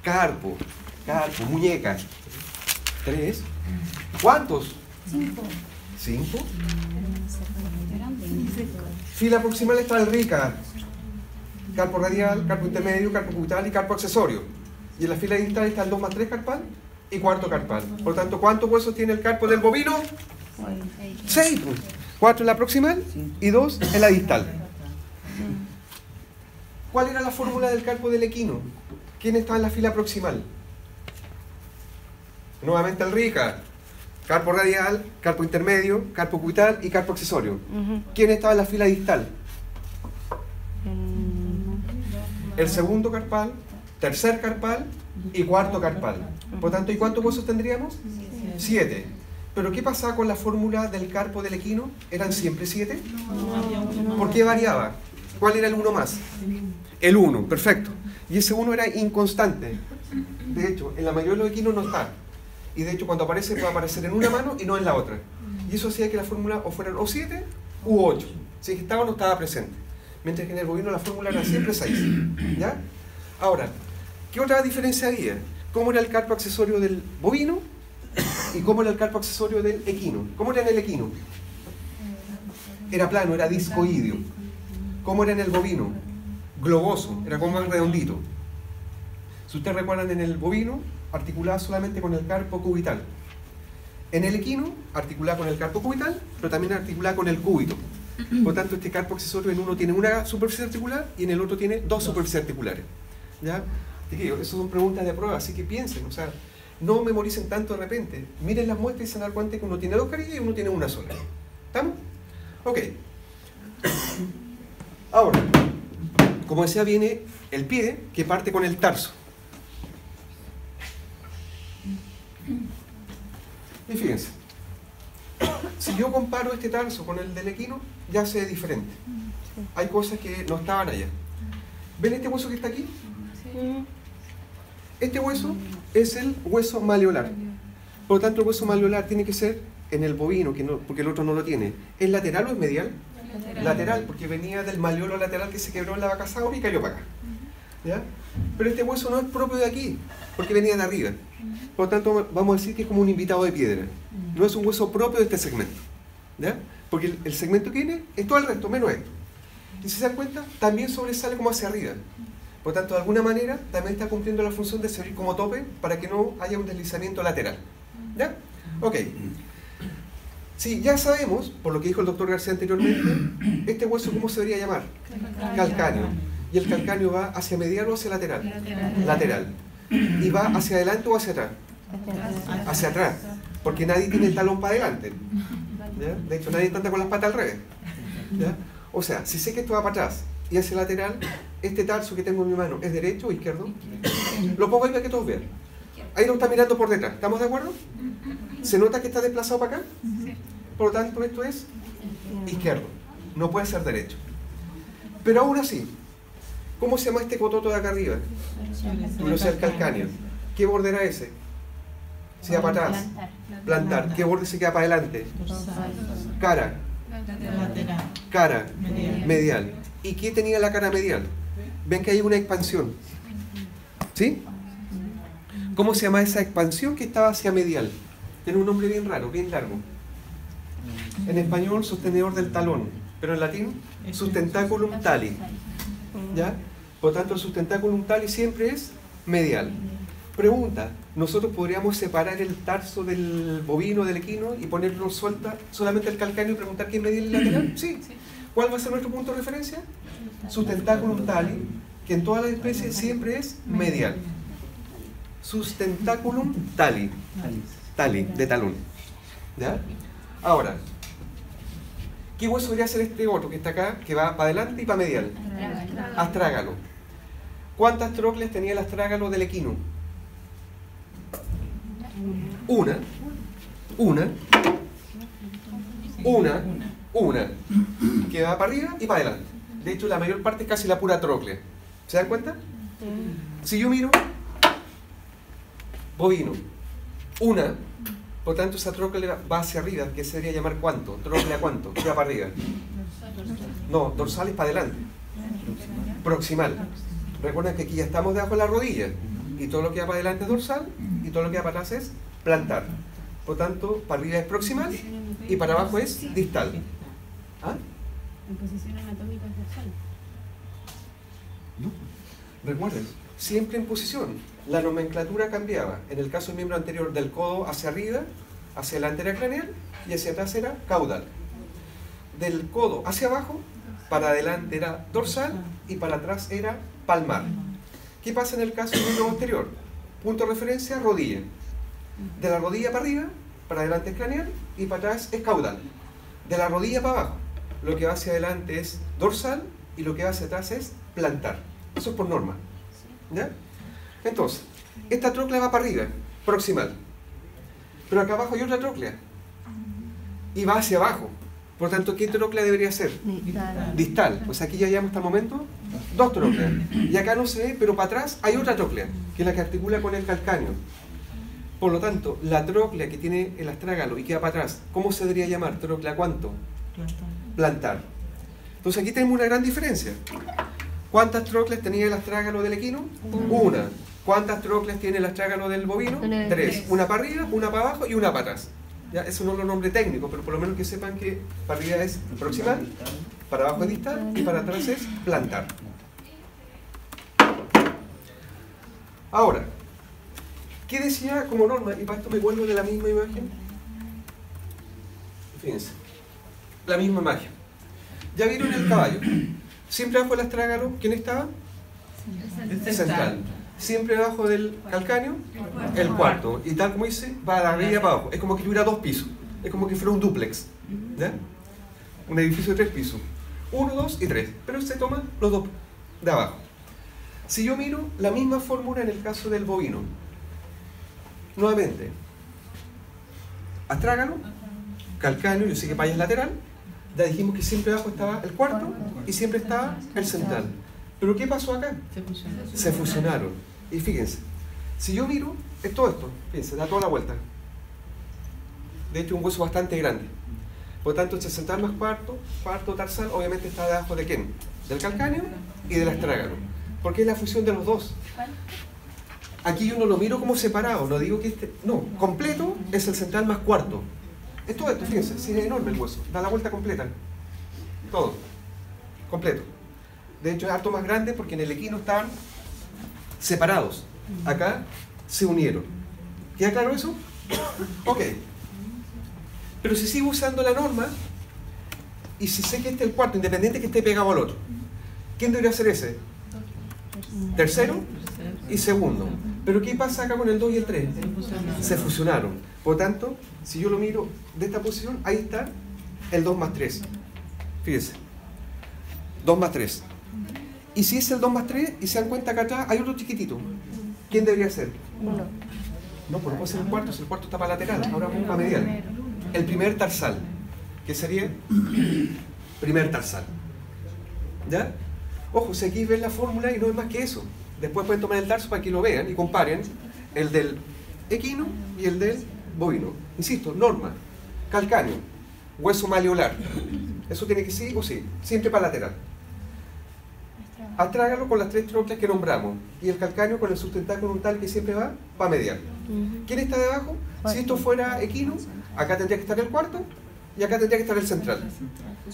A: Carpo, muñeca. 3. ¿Cuántos? 5. Fila proximal está rica. Carpo radial, carpo intermedio, carpo cubital y carpo accesorio. Y en la fila distal está el 2 más 3 carpal y cuarto carpal. Por lo tanto, ¿cuántos huesos tiene el carpo del bovino? 6. 4 en la proximal y 2 en la distal. ¿Cuál era la fórmula del carpo del equino? ¿Quién estaba en la fila proximal? Nuevamente el rica. Carpo radial, carpo intermedio, carpo cubital y carpo accesorio. ¿Quién estaba en la fila distal? El segundo carpal, tercer carpal y cuarto carpal. Por tanto, ¿y cuántos huesos tendríamos? 7. ¿Pero qué pasaba con la fórmula del carpo del equino? ¿Eran siempre 7? ¿Por qué variaba? ¿Cuál era el 1 más? El 1, perfecto. Y ese 1 era inconstante. De hecho, en la mayoría de los equinos no está. Y de hecho, cuando aparece, puede aparecer en una mano y no en la otra. Y eso hacía que la fórmula o fueran o 7 u 8. Si estaba o no estaba presente. Mientras que en el bovino la fórmula era siempre 6. ¿Ya? Ahora, ¿qué otra diferencia había? ¿Cómo era el carpo accesorio del bovino? ¿Y cómo era el carpo accesorio del equino? ¿Cómo era en el equino? Era plano, era discoideo. ¿Cómo era en el bovino? Globoso, era como más redondito. Si ustedes recuerdan, en el bovino articulaba solamente con el carpo cubital. En el equino articulaba con el carpo cubital, pero también articulaba con el cúbito. Por tanto, este carpo accesorio en uno tiene una superficie articular y en el otro tiene 2 superficies articulares. ¿Ya? Esas son preguntas de prueba, así que piensen, o sea, no memoricen tanto de repente. Miren las muestras y se dan cuenta que uno tiene 2 carillas y uno tiene una sola. ¿Estamos? Ok. Ahora, como decía, viene el pie que parte con el tarso. Y fíjense, si yo comparo este tarso con el del equino, ya se ve diferente. Hay cosas que no estaban allá. ¿Ven este hueso que está aquí? Este hueso es el hueso malleolar. Por lo tanto, el hueso malleolar tiene que ser en el bovino, porque el otro no lo tiene. ¿Es lateral o es medial? Lateral, porque venía del malleolo lateral que se quebró en la vaca sauri y cayó para acá. ¿Ya? Pero este hueso no es propio de aquí, porque venía de arriba. Por lo tanto, vamos a decir que es como un invitado de piedra. No es un hueso propio de este segmento. ¿Ya? Porque el segmento que viene es todo el resto, menos esto. Y si se dan cuenta, también sobresale como hacia arriba. Por lo tanto, de alguna manera, también está cumpliendo la función de servir como tope para que no haya un deslizamiento lateral. ¿Ya? Ok. Sí, ya sabemos, por lo que dijo el doctor García anteriormente, este hueso, ¿cómo se debería llamar? Calcáneo. ¿Y el calcáneo va hacia medial o hacia lateral? Lateral. ¿Y va hacia adelante o hacia atrás? Hacia atrás. Porque nadie tiene el talón para adelante. ¿Ya? De hecho, nadie anda con las patas al revés. ¿Ya? O sea, si sé que esto va para atrás y hacia lateral, este tarso que tengo en mi mano, ¿es derecho o izquierdo? Lo pongo ahí para que todos vean. Ahí lo está mirando por detrás. ¿Estamos de acuerdo? ¿Se nota que está desplazado para acá? Por lo tanto, esto es izquierdo. No puede ser derecho. Pero aún así, ¿cómo se llama este cototo de acá arriba? No sea el calcáneo. ¿Qué borde era ese? Se va para atrás. Plantar. ¿Qué borde se queda para adelante? Cara. Cara. Medial. ¿Y qué tenía la cara medial? Ven que hay una expansión. ¿Sí? ¿Cómo se llama esa expansión que estaba hacia medial? Tiene un nombre bien raro, bien largo. En español, sostenedor del talón. Pero en latín, sustentaculum tali. ¿Ya? Por tanto, el sustentaculum tali siempre es medial. Pregunta, ¿nosotros podríamos separar el tarso del bovino, del equino, y ponerlo suelta solamente el calcáneo y preguntar qué es medial y lateral? Sí. ¿Cuál va a ser nuestro punto de referencia? Sustentaculum tali, que en todas las especies siempre es medial. sustentaculum tali. Tali, de talón. ¿Ya? Ahora, ¿qué hueso debería ser este otro que está acá, que va para adelante y para medial? Astrágalo. ¿Cuántas trocles tenía el astrágalo del equino? Una. Que va para arriba y para adelante. De hecho, la mayor parte es casi la pura trocle. ¿Se dan cuenta? Si yo miro bovino, una, por tanto esa trocle va hacia arriba, que se debería llamar ¿cuánto? ¿Trocle a cuánto? ¿Qué va para arriba? No, dorsal es para adelante. Proximal. Recuerden que aquí ya estamos debajo de la rodilla y todo lo que va para adelante es dorsal y todo lo que va para atrás es plantar. Por tanto, para arriba es proximal y para abajo es distal. ¿Ah?
B: En posición anatómica es dorsal.
A: No. Recuerden, siempre en posición. La nomenclatura cambiaba. En el caso del miembro anterior, del codo hacia arriba, hacia adelante era craneal y hacia atrás era caudal. Del codo hacia abajo, para adelante era dorsal y para atrás era palmar. ¿Qué pasa en el caso del miembro posterior? Punto de referencia, rodilla. De la rodilla para arriba, para adelante es craneal y para atrás es caudal. De la rodilla para abajo, lo que va hacia adelante es dorsal y lo que va hacia atrás es plantar. Eso es por norma. ¿Ya? Entonces, esta tróclea va para arriba, proximal. Pero acá abajo hay otra tróclea. Y va hacia abajo. Por tanto, ¿qué tróclea debería ser? Distal. Pues aquí ya llevamos hasta el momento dos trócleas. Y acá no se ve, pero para atrás hay otra tróclea, que es la que articula con el calcáneo. Por lo tanto, la tróclea que tiene el astrágalo y queda para atrás, ¿cómo se debería llamar? ¿Tróclea cuánto? Plantar. Entonces aquí tenemos una gran diferencia. ¿Cuántas trócleas tenía el astrágalo del equino? Una. ¿Cuántas trócleas tiene el astrágalo del bovino? Tres. Una para arriba, una para abajo y una para atrás. ¿Ya? Eso no lo nombre técnico, pero por lo menos que sepan que para arriba es proximal, para abajo es distal y para atrás es plantar. Ahora, ¿qué decía como norma? Y para esto me vuelvo de la misma imagen. Fíjense, la misma imagen. Ya vieron el caballo. Siempre abajo del astrágalo, ¿quién estaba? Central. Siempre abajo del calcáneo, el cuarto. Y tal como dice, va de arriba para abajo. Es como que tuviera dos pisos. Es como que fuera un dúplex. ¿Ya? Un edificio de 3 pisos. 1, 2 y 3. Pero se toman los dos de abajo. Si yo miro la misma fórmula en el caso del bovino. Nuevamente. Astrágalo, calcáneo, yo sé que para allá es lateral. Ya dijimos que siempre abajo estaba el cuarto y siempre estaba el central. ¿Pero qué pasó acá? Se fusionaron. Y fíjense, si yo miro, es todo esto, fíjense, da toda la vuelta. De hecho, un hueso bastante grande. Por lo tanto, el central más cuarto tarsal, obviamente está debajo de quién? Del calcáneo y del astrágalo. Porque es la fusión de los dos. Aquí yo no lo miro como separado, no digo que este... No, completo es el central más cuarto. Es todo esto, fíjense, sí, es enorme el hueso. Da la vuelta completa. Todo. Completo. De hecho, es harto más grande porque en el equino estaban separados. Acá se unieron. ¿Queda claro eso? Ok. Pero si sigo usando la norma, y si sé que este es el cuarto, independiente que esté pegado al otro, ¿quién debería ser ese? Tercero y segundo. Pero ¿qué pasa acá con el 2 y el 3? Se fusionaron. Por tanto, si yo lo miro de esta posición, ahí está el 2 más 3. Fíjense. 2 más 3. Y si es el 2 más 3, y se dan cuenta que acá hay otro chiquitito. ¿Quién debería ser?
E: Uno.
A: No, pues no puede ser el cuarto, si el cuarto está para lateral. Ahora vamos para medial. El primer tarsal. ¿Qué sería? Primer tarsal. ¿Ya? Ojo, si aquí ven la fórmula y no es más que eso. Después pueden tomar el tarso para que lo vean y comparen el del equino y el del bovino. Insisto, norma, calcáneo, hueso maleolar. Eso tiene que sí o sí, siempre para lateral. Astrágalo con las 3 trócleas que nombramos y el calcáneo con el sustentáculo tal que siempre va para medial. ¿Quién está debajo? Si esto fuera equino, acá tendría que estar el cuarto y acá tendría que estar el central.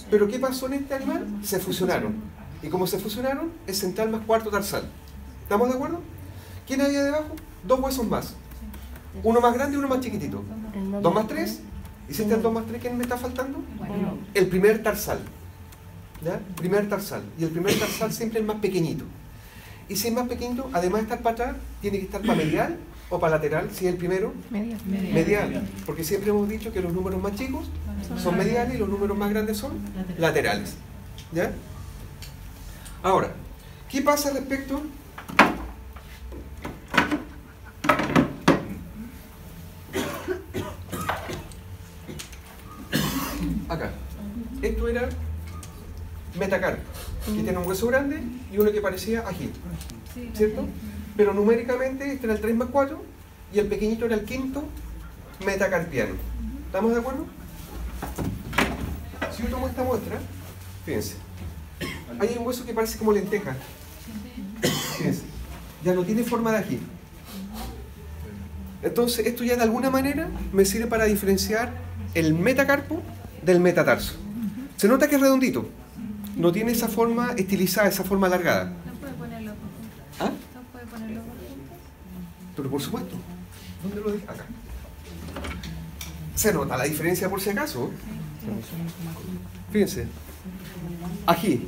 A: Pero ¿qué pasó en este animal? Se fusionaron. Y como se fusionaron, es central más cuarto tarsal. ¿Estamos de acuerdo? ¿Quién había debajo? 2 huesos más. Uno más grande y uno más chiquitito. 2 más 3. ¿Y si este es el 2 más 3, quién me está faltando? El primer tarsal. ¿Ya? Primer tarsal. Y el primer tarsal siempre es más pequeñito. Y si es más pequeñito, además de estar para atrás, tiene que estar para medial o para lateral, si es el primero?
E: Medial.
A: Medial. Porque siempre hemos dicho que los números más chicos son mediales y los números más grandes son laterales. ¿Ya? Ahora, ¿qué pasa respecto? Acá. Esto era metacarpo, que tiene un hueso grande y uno que parecía ají, ¿cierto? Pero numéricamente este era el 3 más 4 y el pequeñito era el quinto metacarpiano. ¿Estamos de acuerdo? Si yo tomo esta muestra, fíjense, ahí hay un hueso que parece como lenteja. Fíjense, ya no tiene forma de ají. Entonces esto ya de alguna manera me sirve para diferenciar el metacarpo del metatarso. Se nota que es redondito, no tiene esa forma estilizada, esa forma alargada.
B: ¿No puede ponerlo juntos?
A: ¿Ah?
B: ¿No puede ponerlo juntos?
A: Pero por supuesto. ¿Dónde lo dejé? Acá. Se nota la diferencia por si acaso. Fíjense. Ají.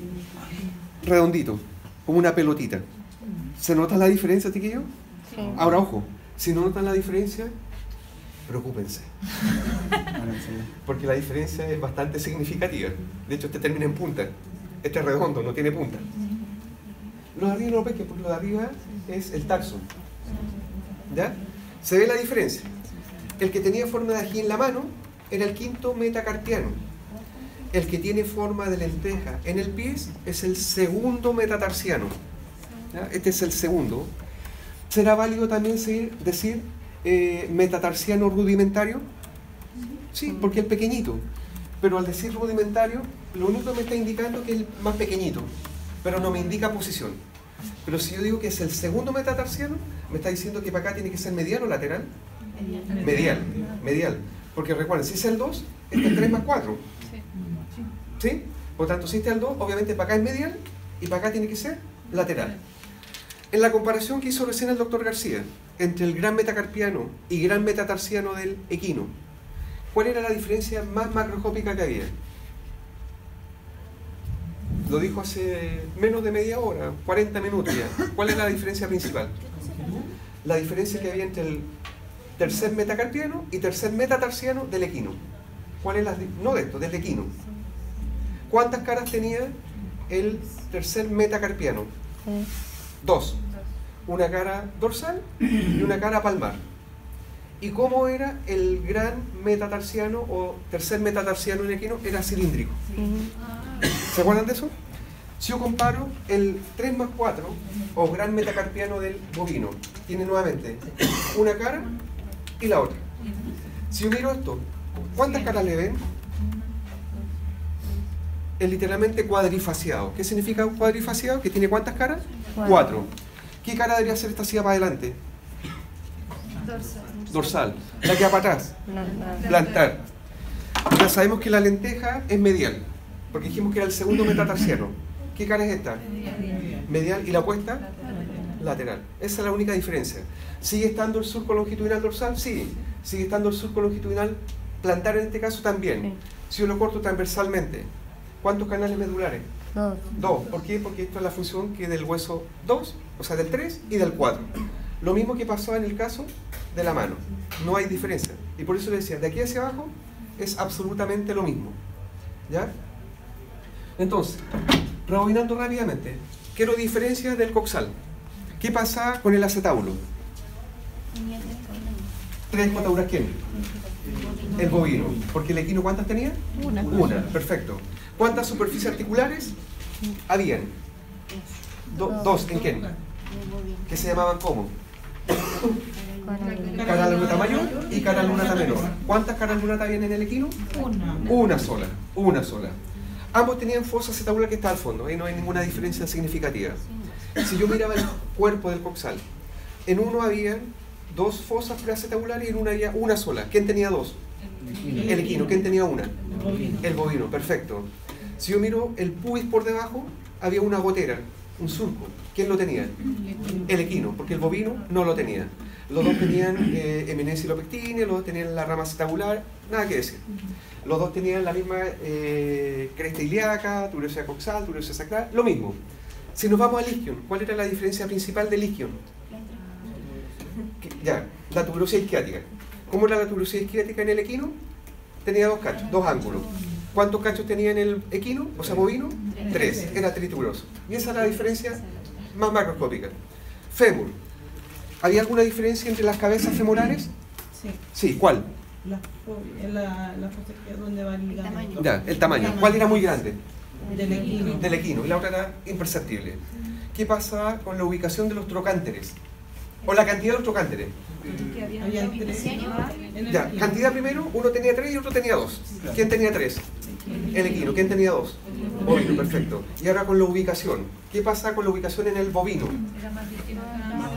A: Redondito. Como una pelotita. ¿Se nota la diferencia, chiquillos?
E: Sí.
A: Ahora, ojo. Si no notan la diferencia, preocúpense. Porque la diferencia es bastante significativa. De hecho, este termina en punta. Este es redondo, no tiene punta. Lo de arriba no lo pesquen, porque lo de arriba es el tarso. ¿Ya? Se ve la diferencia. El que tenía forma de ají en la mano era el quinto metacarpiano. El que tiene forma de lenteja en el pie es el segundo metatarsiano. ¿Ya? Este es el segundo. ¿Será válido también decir metatarsiano rudimentario? Sí, porque es pequeñito. Pero al decir rudimentario, lo único que me está indicando es que es el más pequeñito, pero no me indica posición. Pero si yo digo que es el segundo metatarsiano, me está diciendo que para acá tiene que ser medial o lateral. Medial. Porque recuerden, si es el 2, este es el 3 más 4. ¿Sí? Por tanto, si este es el 2, obviamente para acá es medial y para acá tiene que ser lateral. En la comparación que hizo recién el doctor García entre el gran metacarpiano y gran metatarsiano del equino, ¿cuál era la diferencia más macroscópica que había? Lo dijo hace menos de media hora, 40 minutos ya. ¿Cuál es la diferencia principal? La diferencia que había entre el tercer metacarpiano y tercer metatarsiano del equino. ¿Cuál es la no de esto, del equino? ¿Cuántas caras tenía el tercer metacarpiano? 2. Una cara dorsal y una cara palmar. ¿Y cómo era el gran metatarsiano o tercer metatarsiano en equino? Era cilíndrico. ¿Se acuerdan de eso? Si yo comparo el 3 más 4 o gran metacarpiano del bovino, tiene nuevamente una cara y la otra. Si yo miro esto, ¿cuántas caras le ven? Es literalmente cuadrifaciado. ¿Qué significa cuadrifaciado? ¿Que tiene cuántas caras? 4. ¿Qué cara debería ser esta hacia para adelante? Dorsal. La que va para atrás. Plantar. Ya sabemos que la lenteja es medial, porque dijimos que era el segundo metatarsiano. ¿Qué cara es esta? Medial. ¿Y la opuesta? Lateral. Esa es la única diferencia. ¿Sigue estando el surco longitudinal dorsal? Sí. ¿Sigue estando el surco longitudinal plantar en este caso? También. Si yo lo corto transversalmente, ¿cuántos canales medulares? 2. ¿Por qué? Porque esto es la función que del hueso 2, o sea del 3 y del 4. Lo mismo que pasó en el caso de la mano. No hay diferencia. Y por eso le decía, de aquí hacia abajo es absolutamente lo mismo. ¿Ya? Entonces, rebobinando rápidamente, quiero diferencias del coxal. ¿Qué pasa con el acetábulo? 3 cotaduras, ¿quién? El bovino. Porque el equino, ¿cuántas tenía? Una. Perfecto. ¿Cuántas superficies articulares habían? 2. ¿En quién? ¿Qué se llamaban cómo? Cara lunata mayor y cara lunata menor. ¿Cuántas caras lunata habían en el equino? Una sola. Ambos tenían fosa acetabular que está al fondo, ahí no hay ninguna diferencia significativa. Si yo miraba el cuerpo del coxal, en uno había 2 fosas preacetabulares y en una había una sola. ¿Quién tenía 2? El equino. ¿Quién tenía una? El bovino, perfecto. Si yo miro el pubis por debajo, había una gotera, un surco. ¿Quién lo tenía? El equino, porque el bovino no lo tenía. Los dos tenían eminencia hilopectínea, los dos tenían la rama acetabular, nada que decir. Los dos tenían la misma cresta ilíaca, tuberosidad coxal, tuberosidad sacral, lo mismo. Si nos vamos al isquion, ¿cuál era la diferencia principal del isquion? Ya, la tuberosidad isquiática. ¿Cómo era la tuberosidad isquiática en el equino? Tenía dos cachos, dos ángulos. ¿Cuántos cachos tenía en el equino, o sea, bovino? 3. Era trituberoso. Y esa es la diferencia más macroscópica. Fémur. ¿Había alguna diferencia entre las cabezas femorales?
E: Sí.
A: Sí, ¿cuál?
E: La fosa que es donde va el ligamento.
A: Ya, el tamaño. ¿Cuál era muy grande?
E: Del equino.
A: Del equino. Y la otra era imperceptible. ¿Qué pasaba con la ubicación de los trocánteres? O la cantidad de los trocánteres.
E: Había 3.
A: Ya, cantidad primero, uno tenía 3 y otro tenía 2. ¿Quién tenía 3? El equino. ¿Quién tenía 2? Bovino, perfecto. Y ahora con la ubicación. ¿Qué pasa con la ubicación en el bovino?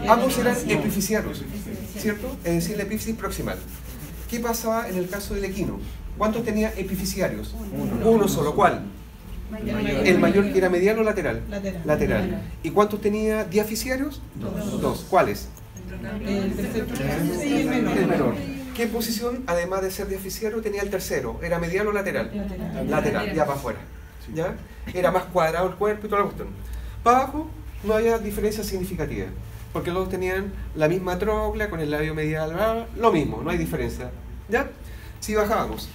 A: Ambos eran epificiarios, ¿cierto? Es decir, la epífisis proximal. ¿Qué pasaba en el caso del equino? ¿Cuántos tenía epificiarios? Uno solo. ¿Cuál? El mayor, que era mediano o lateral. Lateral. ¿Y cuántos tenía diaficiarios? 2. ¿Cuáles?
E: El tercer y el menor.
A: El menor. ¿Qué posición, además de ser diaficiario, tenía el tercero? ¿Era mediano o lateral? Lateral, ya para afuera. ¿Ya? Era más cuadrado el cuerpo y toda la cuestión. Para abajo no había diferencia significativa, porque los dos tenían la misma tróclea con el labio medial, lo mismo, no hay diferencia. ¿Ya? Si bajábamos,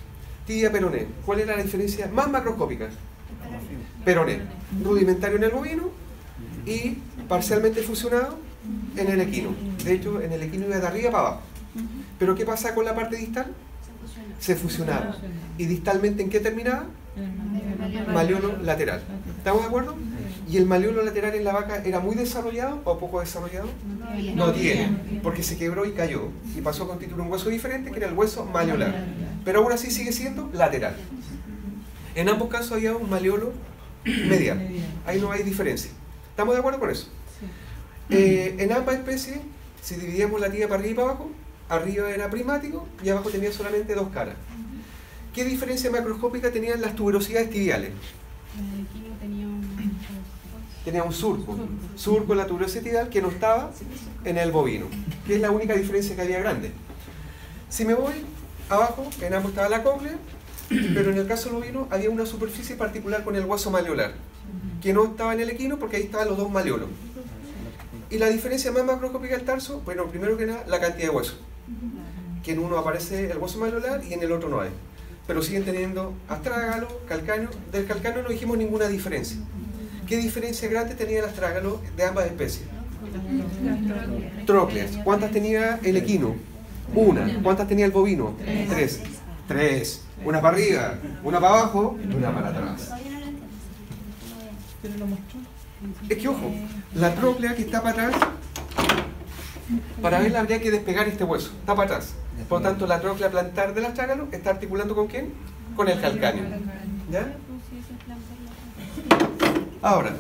A: tibia peroné, ¿cuál era la diferencia más macroscópica? Peroné, rudimentario en el bovino y parcialmente fusionado en el equino. De hecho, en el equino iba de arriba para abajo. Pero ¿qué pasa con la parte distal? Se fusionaba. ¿Y distalmente en qué terminaba? Maleolo lateral. ¿Estamos de acuerdo? ¿Y el maleolo lateral en la vaca era muy desarrollado o poco desarrollado? No tiene, porque se quebró y cayó. Y pasó a constituir un hueso diferente, que era el hueso maleolar. Pero aún así sigue siendo lateral. En ambos casos había un maleolo medial. Ahí no hay diferencia. ¿Estamos de acuerdo con eso? En ambas especies, si dividíamos la tibia para arriba y para abajo, arriba era prismático y abajo tenía solamente dos caras. ¿Qué diferencia macroscópica tenían las tuberosidades tibiales? Tenía un surco en la tuberosidad tibial que no estaba en el bovino, que es la única diferencia que había grande. Si me voy abajo, en ambos estaba la cóclea, pero en el caso del bovino había una superficie particular con el hueso maleolar, que no estaba en el equino porque ahí estaban los dos maleolos. Y la diferencia más macroscópica del tarso, bueno, primero que nada, la cantidad de hueso, que en uno aparece el hueso maleolar y en el otro no hay. Pero siguen teniendo astrágalo, calcáneo. Del calcáneo no dijimos ninguna diferencia. ¿Qué diferencia grande tenía el astrágalo de ambas especies? Trócleas. ¿Cuántas tenía el equino? Una. ¿Cuántas tenía el bovino? 3. 3. Una para arriba, una para abajo y una para atrás.
E: Pero lo mostró.
A: Es que ojo, la tróclea que está para atrás, para verla habría que despegar este hueso, está para atrás. Por lo tanto, la tróclea plantar del astrágalo está articulando ¿con quién? Con el calcáneo. ¿Ya? Ahora,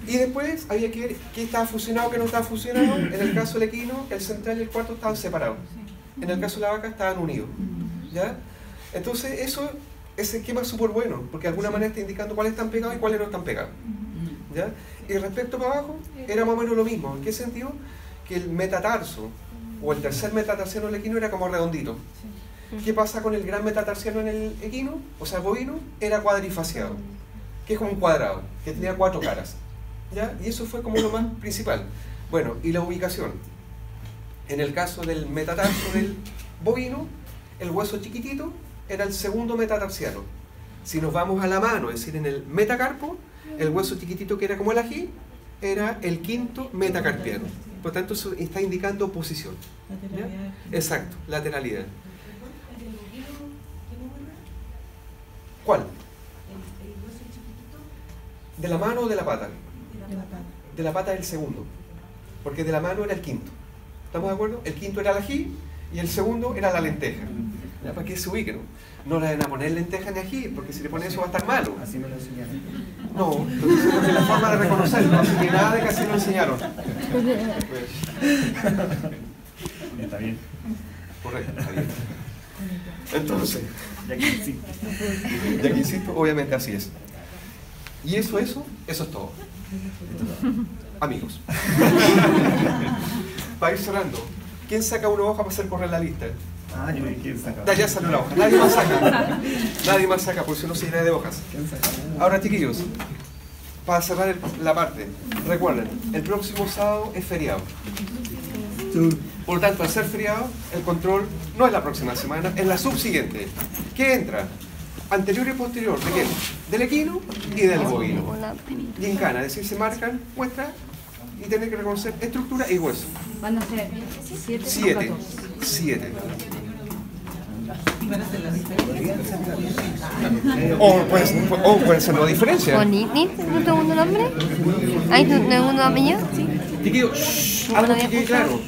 A: y después había que ver qué estaba fusionado, qué no estaba fusionado. En el caso del equino, el central y el cuarto estaban separados. En el caso de la vaca estaban unidos. ¿Ya? Entonces, ese esquema es súper bueno, porque de alguna manera está indicando cuáles están pegados y cuáles no están pegados. ¿Ya? Y respecto para abajo, era más o menos lo mismo. ¿En qué sentido? Que el metatarso, o el tercer metatarsiano del equino, era como redondito. ¿Qué pasa con el gran metatarsiano en el equino? O sea, el bovino, era cuadrifaciado, que es como un cuadrado, que tenía 4 caras. ¿Ya? Y eso fue como lo más principal. Bueno, y la ubicación. En el caso del metatarso del bovino, el hueso chiquitito era el segundo metatarsiano. Si nos vamos a la mano, es decir, en el metacarpo, el hueso chiquitito que era como el ají, era el quinto metacarpiano. Por tanto, eso está indicando posición.
E: Lateralidad.
A: ¿Ya? Exacto, lateralidad. ¿Cuál? ¿De la mano o de la pata?
E: De la pata.
A: De la pata es el segundo, porque de la mano era el quinto. ¿Estamos de acuerdo? El quinto era el ají y el segundo era la lenteja. ¿Ya? Para que se ubiquen, ¿no? No le van a poner lenteja ni ají, porque si le ponen eso va a estar malo.
F: Así me lo enseñaron.
A: No, entonces es la forma de reconocerlo, así que nada de que así lo enseñaron.
F: Está bien.
A: Correcto, está bien. Entonces,
F: Ya que sí.
A: ya que insisto, obviamente así es. Y eso es todo. Amigos. Para ir cerrando, ¿quién saca una hoja para hacer correr la lista?
F: Ah, yo dije quién saca.
A: Ya salió la hoja. Nadie más saca. Nadie más saca, porque si no se llena de hojas.
F: ¿Quién saca?
A: Ahora, chiquillos, para cerrar la parte, recuerden, el próximo sábado es feriado. Por lo tanto, al ser feriado, el control no es la próxima semana, es la subsiguiente. ¿Qué entra? Anterior y posterior. ¿De qué? Del equino y del bovino. Gincana, es decir, se marcan muestras y tienen que reconocer estructura y hueso.
B: Van a ser 7
A: 7. 7. O puede ser no diferencia.
G: ¿Bonini? ¿No tengo un nombre? ¿Hay un apellido? Sí.
A: Chiquillo, algo que quede claro.